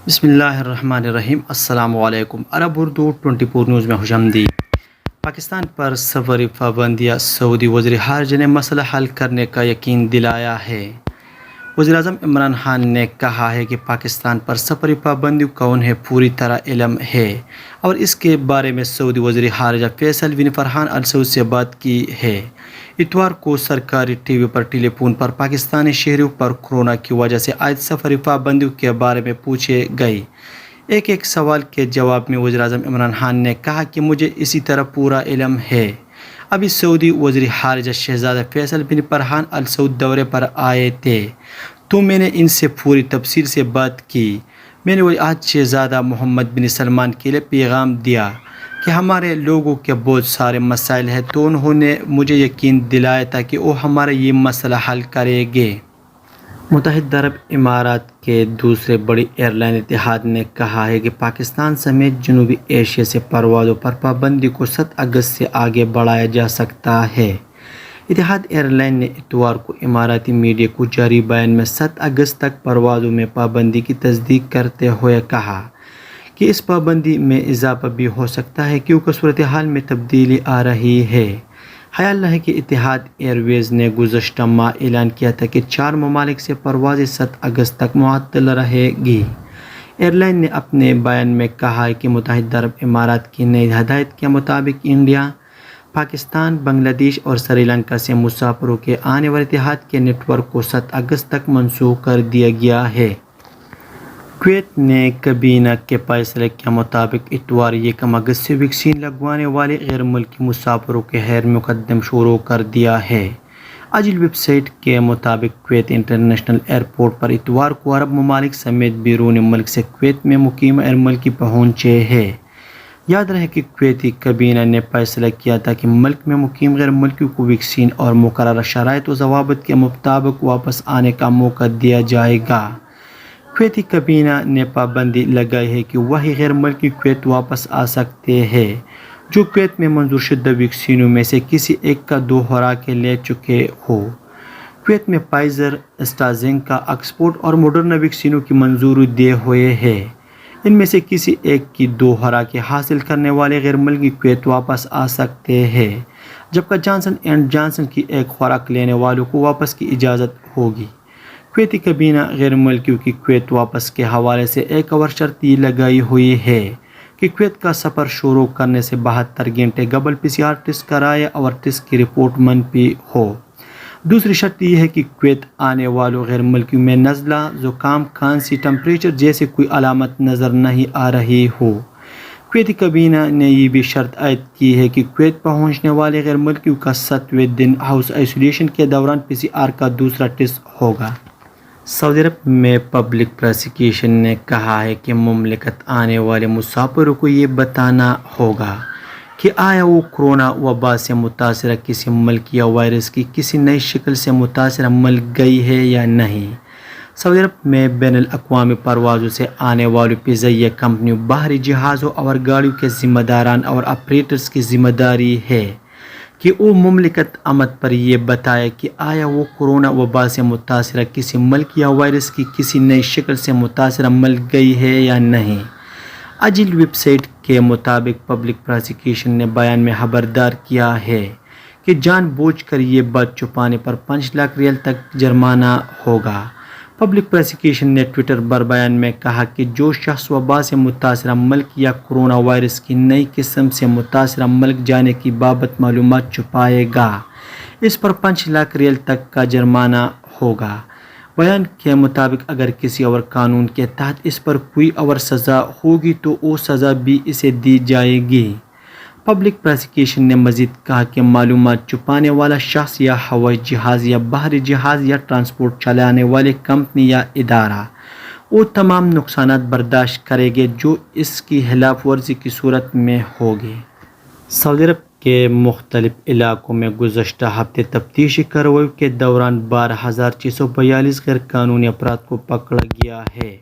بسم اللہ الرحمن الرحیم۔ السلام علیکم۔ عرب اردو 24 نیوز میں خوش آمدید۔ پاکستان پر سفری پابندیاں، سعودی وزیر خارجہ نے مسئلہ حل کرنے کا یقین دلایا ہے۔ وزیر اعظم عمران خان نے کہا ہے کہ پاکستان پر سفری پابندیوں کا انہیں پوری طرح علم ہے اور اس کے بارے میں سعودی وزیر خارجہ فیصل بن فرحان ال سعود سے بات کی ہے۔ اتوار کو سرکاری ٹی وی پر ٹیلی فون پر پاکستانی شہریوں پر کورونا کی وجہ سے عائد سفری پابندیوں کے بارے میں پوچھے گئے ایک سوال کے جواب میں وزیر اعظم عمران خان نے کہا کہ مجھے اسی طرح پورا علم ہے۔ ابھی سعودی وزیر خارجہ شہزادہ فیصل بن فرحان ال سعود دورے پر آئے تھے تو میں نے ان سے پوری تفصیل سے بات کی۔ میں نے ولی عہد شہزادہ محمد بن سلمان کے لیے پیغام دیا کہ ہمارے لوگوں کے بہت سارے مسائل ہیں، تو انہوں نے مجھے یقین دلایا تھا کہ وہ ہمارا یہ مسئلہ حل کریں گے۔ متحدہ عرب امارات کے دوسرے بڑی ایئر لائن اتحاد نے کہا ہے کہ پاکستان سمیت جنوبی ایشیا سے پروازوں پر پابندی کو 7 اگست سے آگے بڑھایا جا سکتا ہے۔ اتحاد ایئر لائن نے اتوار کو اماراتی میڈیا کو جاری بیان میں 7 اگست تک پروازوں میں پابندی کی تصدیق کرتے ہوئے کہا کہ اس پابندی میں اضافہ بھی ہو سکتا ہے کیونکہ صورتحال میں تبدیلی آ رہی ہے۔ خیال رہے کہ اتحاد ایئر ویز نے گزشتہ ماہ اعلان کیا تھا کہ 4 ممالک سے پروازیں 7 اگست تک معطل رہے گی۔ ایئر لائن نے اپنے بیان میں کہا کہ متحدہ عرب امارات کی نئی ہدایت کے مطابق انڈیا، پاکستان، بنگلہ دیش اور سری لنکا سے مسافروں کے آنے والے اتحاد کے نیٹ ورک کو 7 اگست تک منسوخ کر دیا گیا ہے۔ کویت نے کابینہ کے فیصلے کے مطابق اتوار 1 اگست سے ویکسین لگوانے والے غیر ملکی مسافروں کے خیر مقدم شروع کر دیا ہے۔ اجل ویب سائٹ کے مطابق کویت انٹرنیشنل ایئرپورٹ پر اتوار کو عرب ممالک سمیت بیرون ملک سے کویت میں مقیم غیر ملکی پہنچے ہیں۔ یاد رہے کہ کویتی کابینہ نے فیصلہ کیا تھا کہ ملک میں مقیم غیر ملکیوں کو ویکسین اور مقررہ شرائط و ضوابط کے مطابق واپس آنے کا موقع دیا جائے گا۔ کویتی کابینہ نے پابندی لگائی ہے کہ وہی غیر ملکی کویت واپس آ سکتے ہیں جو کویت میں منظور شدہ ویکسینوں میں سے کسی ایک کا 2 خوراکیں لے چکے ہوں۔ کویت میں فائزر، اسٹرازینکا، آکسفورڈ اور موڈرنا ویکسینوں کی منظوری دیے ہوئے ہے۔ ان میں سے کسی ایک کی 2 خوراکیں حاصل کرنے والے غیر ملکی کویت واپس آ سکتے ہیں، جبکہ جانسن اینڈ جانسن کی ایک خوراک لینے والوں کو واپس کی اجازت ہوگی۔ کویتی کابینہ غیر ملکیوں کی کویت واپس کے حوالے سے ایک اور شرط یہ لگائی ہوئی ہے کہ کویت کا سفر شروع کرنے سے 72 گھنٹے قبل PCR ٹیسٹ کرائے اور ٹیسٹ کی رپورٹ منفی ہو۔ دوسری شرط یہ ہے کہ کویت آنے والوں غیر ملکیوں میں نزلہ، زکام، کھانسی، ٹمپریچر جیسے کوئی علامت نظر نہیں آ رہی ہو۔ کویتی کابینہ نے یہ بھی شرط عائد کی ہے کہ کویت پہنچنے والے غیر ملکیوں کا 7ویں دن ہاؤس آئسولیشن کے دوران PCR کا دوسرا ٹیسٹ ہوگا۔ سعودی عرب میں پبلک پروسیکیوشن نے کہا ہے کہ مملکت آنے والے مسافروں کو یہ بتانا ہوگا کہ آیا وہ کورونا وبا سے متاثرہ کسی ملک یا وائرس کی کسی نئی شکل سے متاثرہ ملک گئی ہے یا نہیں۔ سعودی عرب میں بین الاقوامی پروازوں سے آنے والوں فضائیہ کمپنیوں، باہری جہازوں اور گاڑیوں کے ذمہ داران اور آپریٹرز کی ذمہ داری ہے کہ وہ مملکت آمد پر یہ بتائے کہ آیا وہ کورونا وبا سے متاثرہ کسی ملک یا وائرس کی کسی نئی شکل سے متاثرہ ملک گئی ہے یا نہیں۔ اجل ویب سائٹ کے مطابق پبلک پروسیکیوشن نے بیان میں خبردار کیا ہے کہ جان بوجھ کر یہ بات چھپانے پر 5 لاکھ ریال تک جرمانہ ہوگا۔ پبلک پروسیکیوشن نے ٹویٹر پر بیان میں کہا کہ جو شخص وبا سے متاثرہ ملک یا کورونا وائرس کی نئی قسم سے متاثرہ ملک جانے کی بابت معلومات چھپائے گا، اس پر 5 لاکھ ریال تک کا جرمانہ ہوگا۔ بیان کے مطابق اگر کسی اور قانون کے تحت اس پر کوئی اور سزا ہوگی تو وہ سزا بھی اسے دی جائے گی۔ پبلک پروسیکیوشن نے مزید کہا کہ معلومات چھپانے والا شخص یا ہوائی جہاز یا بحری جہاز یا ٹرانسپورٹ چلانے والے کمپنی یا ادارہ وہ تمام نقصانات برداشت کرے گے جو اس کی خلاف ورزی کی صورت میں ہوگی۔ سعودی عرب کے مختلف علاقوں میں گزشتہ ہفتے تفتیشی کارروائیوں کے دوران 12,642 غیر قانونی افراد کو پکڑا گیا ہے۔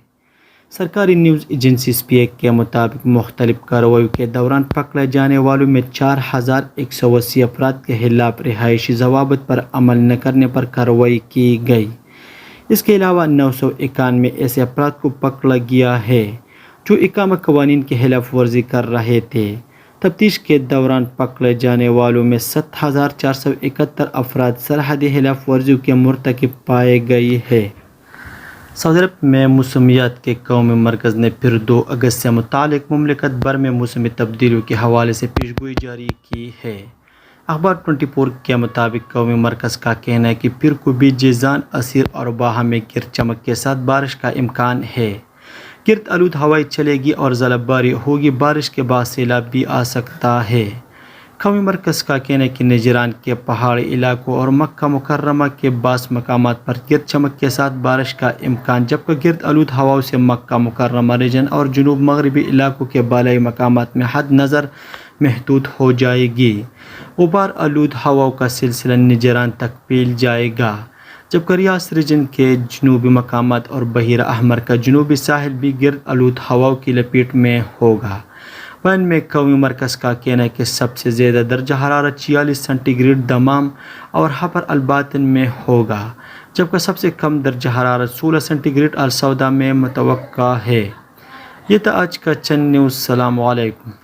سرکاری نیوز ایجنسی SPAC کے مطابق مختلف کارروائیوں کے دوران پکڑے جانے والوں میں 4,180 افراد کے خلاف رہائشی ضوابط پر عمل نہ کرنے پر کارروائی کی گئی۔ اس کے علاوہ 991 ایسے افراد کو پکڑا گیا ہے جو اقامہ قوانین کی خلاف ورزی کر رہے تھے۔ تفتیش کے دوران پکڑے جانے والوں میں 7471 افراد سرحدی خلاف ورزیوں کے مرتکب پائے گئے ہیں۔ سعودی عرب میں موسمیات کے قومی مرکز نے پھر 2 اگست سے متعلق مملکت بھر میں موسمی تبدیلیوں کے حوالے سے پیشگوئی جاری کی ہے۔ اخبار 24 کے مطابق قومی مرکز کا کہنا ہے کہ پھر کو بھی جیزان، عسیر اور باہا میں گرج چمک کے ساتھ بارش کا امکان ہے۔ گرد آلود ہوائیں چلے گی اور ژالہ باری ہوگی۔ بارش کے بعد سیلاب بھی آ سکتا ہے۔ قومی مرکز کا کہنا ہے کہ نجران کے پہاڑی علاقوں اور مکہ مکرمہ کے بعض مقامات پر گرج چمک کے ساتھ بارش کا امکان، جبکہ گرد آلود ہواؤں سے مکہ مکرمہ ریجن اور جنوب مغربی علاقوں کے بالائی مقامات میں حد نظر محدود ہو جائے گی۔ غبار آلود ہواؤں کا سلسلہ نجران تک پھیل جائے گا، جبکہ ریاض ریجن کے جنوبی مقامات اور بحیرہ احمر کا جنوبی ساحل بھی گرد آلود ہواؤں کی لپیٹ میں ہوگا۔ بیان میں قومی مرکز کا کہنا ہے کہ سب سے زیادہ درجہ حرارت 46 سینٹی گریڈ دمام اور خیبر الباطن میں ہوگا، جبکہ سب سے کم درجہ حرارت 16 سینٹی گریڈ السوداء میں متوقع ہے۔ یہ تھا آج کا چند نیوز۔ السلام علیکم۔